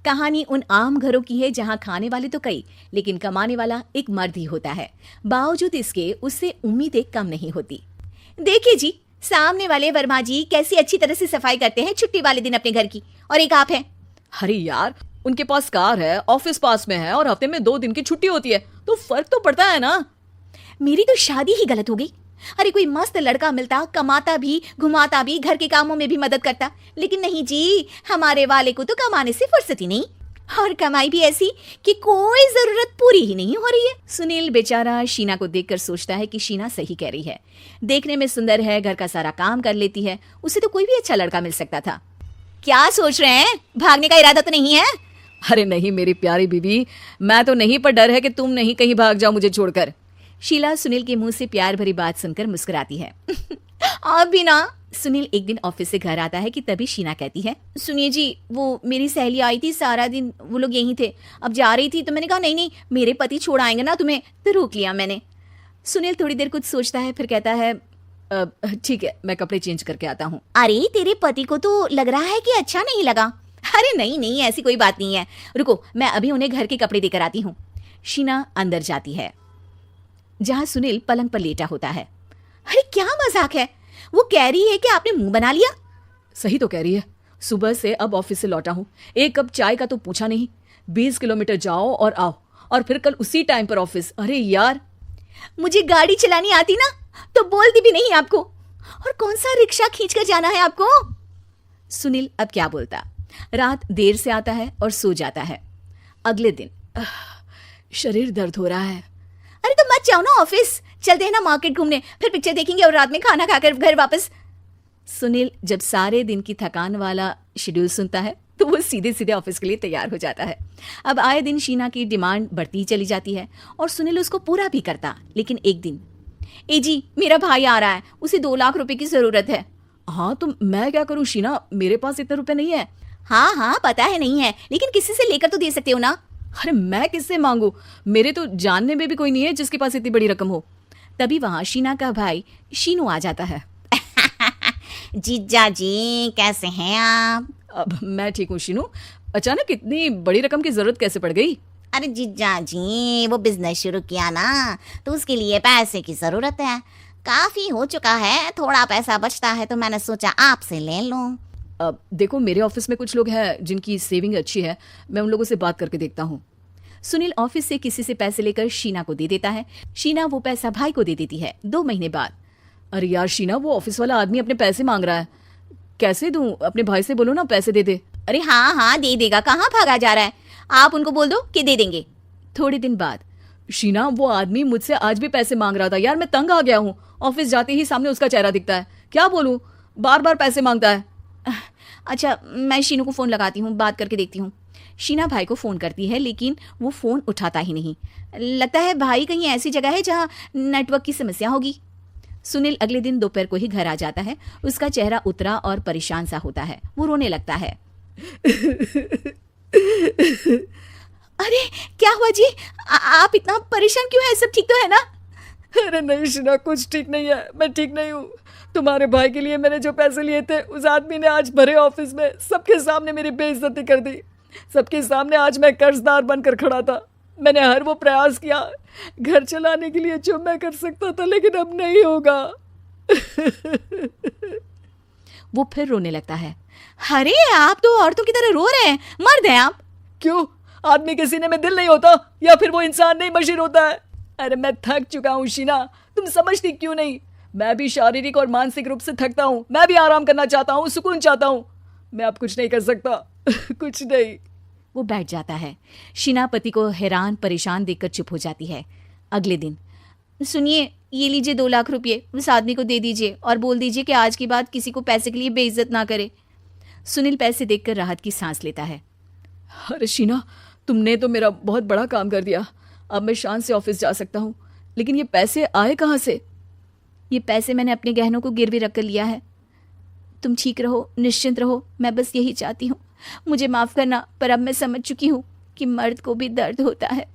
कहानी उन आम घरों की है जहां खाने वाले तो कई, लेकिन कमाने वाला एक मर्द ही होता है। बावजूद इसके उससे उम्मीदें कम नहीं होती। देखिए जी, सामने वाले वर्मा जी कैसी अच्छी तरह से सफाई करते हैं छुट्टी वाले दिन अपने घर की, और एक आप हैं। अरे यार, उनके पास कार है, ऑफिस पास में है और हफ्ते में 2 दिन की छुट्टी होती है, तो फर्क तो पड़ता है ना। मेरी तो शादी ही गलत हो गई। अरे कोई मस्त लड़का मिलता, कमाता भी, घुमाता भी, घर के कामों में भी मदद करता, लेकिन नहीं जी, हमारे वाले को तो कमाने से फुर्सत ही नहीं, और कमाई भी ऐसी कि कोई जरूरत पूरी ही नहीं हो रही है। सुनील बेचारा शीना को देखकर सोचता है कि शीना सही कह रही है। देखने में सुंदर है, घर का सारा काम कर लेती है, उसे तो कोई भी अच्छा लड़का मिल सकता था। क्या सोच रहे हैं, भागने का इरादा तो नहीं है? अरे नहीं मेरी प्यारी बीवी, मैं तो नहीं, पर डर है कि तुम नहीं कहीं भाग जाओ मुझे छोड़कर। शीला सुनील के मुंह से प्यार भरी बात सुनकर मुस्कुराती है। आप भी ना। सुनील एक दिन ऑफिस से घर आता है कि तभी शीना कहती है, सुनिए जी, वो मेरी सहेली आई थी, सारा दिन वो लोग यहीं थे, अब जा रही थी तो मैंने कहा नहीं नहीं, मेरे पति छोड़ आएंगे ना तुम्हें, तो रोक लिया मैंने। सुनील थोड़ी देर कुछ सोचता है, फिर कहता है, ठीक है, मैं कपड़े चेंज करके आता हूँ। अरे तेरे पति को तो लग रहा है कि अच्छा नहीं लगा। अरे नहीं नहीं, ऐसी कोई बात नहीं है, रुको मैं अभी उन्हें घर के कपड़े देकर आती हूँ। शीना अंदर जाती है जहां सुनील पलंग पर लेटा होता है। अरे क्या मजाक है, वो कह रही है कि आपने मुंह बना लिया। सही तो कह रही है, सुबह से अब ऑफिस से लौटा हूँ, एक कप चाय का तो पूछा नहीं, 20 किलोमीटर जाओ और आओ, और फिर कल उसी टाइम पर ऑफिस। अरे यार, मुझे गाड़ी चलानी आती ना तो बोलती भी नहीं आपको, और कौन सा रिक्शा खींच कर जाना है आपको। सुनील अब क्या बोलता। रात देर से आता है और सो जाता है। अगले दिन शरीर दर्द हो रहा है। अरे तो मत जाओ ना ऑफिस, चलते हैं ना मार्केट घूमने, फिर पिक्चर देखेंगे और रात में खाना खाकर घर वापस। सुनील जब सारे दिन की थकान वाला शेड्यूल सुनता है तो वो सीधे सीधे ऑफिस के लिए तैयार हो जाता है। अब आए दिन शीना की डिमांड बढ़ती ही चली जाती है और सुनील उसको पूरा भी करता। लेकिन एक दिन, ए जी मेरा भाई आ रहा है, उसे 2 लाख रुपए की जरूरत है। हाँ तो मैं क्या करूँ शीना, मेरे पास इतने रुपए नहीं है। हाँ हाँ पता है नहीं है, लेकिन किसी से लेकर तो दे सकते हो ना। अरे मैं किससे मांगू, मेरे तो जानने में भी कोई नहीं है जिसके पास इतनी बड़ी रकम हो। तभी वहां शीना का भाई शीनू आ जाता है। जीजा जी कैसे हैं आप? अब मैं ठीक हूँ शीनू, अचानक इतनी बड़ी रकम की जरूरत कैसे पड़ गई? अरे जीजा जी, वो बिजनेस शुरू किया ना, तो उसके लिए पैसे की जरूरत है, काफी हो चुका है, थोड़ा पैसा बचता है तो मैंने सोचा आपसे ले लूं। अब देखो, मेरे ऑफिस में कुछ लोग हैं जिनकी सेविंग अच्छी है, मैं उन लोगों से बात करके देखता हूँ। सुनील ऑफिस से किसी से पैसे लेकर शीना को दे देता है। शीना वो पैसा भाई को दे देती है। 2 महीने बाद, अरे यार शीना, वो ऑफिस वाला आदमी अपने पैसे मांग रहा है, कैसे दूं? अपने भाई से बोलो ना पैसे दे दे। अरे हाँ हाँ दे देगा, कहाँ भागा जा रहा है, आप उनको बोल दो कि दे देंगे। थोड़े दिन बाद, शीना, वो आदमी मुझसे आज भी पैसे मांग रहा था यार, मैं तंग आ गया हूँ, ऑफिस जाते ही सामने उसका चेहरा दिखता है, क्या बोलूं, बार बार पैसे मांगता है। अच्छा मैं शीनू को फोन लगाती हूँ, बात करके देखती हूँ। शीना भाई को फोन करती है लेकिन वो फोन उठाता ही नहीं। लगता है भाई कहीं ऐसी जगह है जहाँ नेटवर्क की समस्या होगी। सुनील अगले दिन दोपहर को ही घर आ जाता है। उसका चेहरा उतरा और परेशान सा होता है, वो रोने लगता है। अरे क्या हुआ जी, आप इतना परेशान क्यों हैं, सब ठीक तो है ना? अरे नहीं शीना, कुछ ठीक नहीं है, मैं ठीक नहीं हूँ। तुम्हारे भाई के लिए मैंने जो पैसे लिए थे, उस आदमी ने आज भरे ऑफिस में सबके सामने मेरी बेइज्जती कर दी। सबके सामने आज मैं कर्जदार बनकर खड़ा था। मैंने हर वो प्रयास किया घर चलाने के लिए जो मैं कर सकता था, लेकिन अब नहीं होगा। वो फिर रोने लगता है। अरे आप तो औरतों की तरह रो रहे हैं, मर्द हैं आप। क्यों, आदमी के सीने में दिल नहीं होता, या फिर वो इंसान नहीं मशीन होता है? अरे मैं थक चुका हूँ शीना, तुम समझती क्यों नहीं? मैं भी शारीरिक और मानसिक रूप से थकता हूँ, मैं भी आराम करना चाहता हूँ, सुकून चाहता हूँ। मैं अब कुछ नहीं कर सकता, कुछ नहीं। वो बैठ जाता है। शीना पति को हैरान परेशान देखकर चुप हो जाती है। अगले दिन, सुनिए ये लीजिए 2 लाख रुपये, उस आदमी को दे दीजिए और बोल दीजिए कि आज के बाद किसी को पैसे के लिए बेइज्जत ना करे। सुनील पैसे देखकर राहत की सांस लेता है। अरे शीना, तुमने तो मेरा बहुत बड़ा काम कर दिया, अब मैं शान से ऑफिस जा सकता हूँ, लेकिन ये पैसे आए कहाँ से? ये पैसे मैंने अपने गहनों को गिरवी रख कर लिया है। तुम ठीक रहो, निश्चिंत रहो, मैं बस यही चाहती हूँ। मुझे माफ करना, पर अब मैं समझ चुकी हूँ कि मर्द को भी दर्द होता है।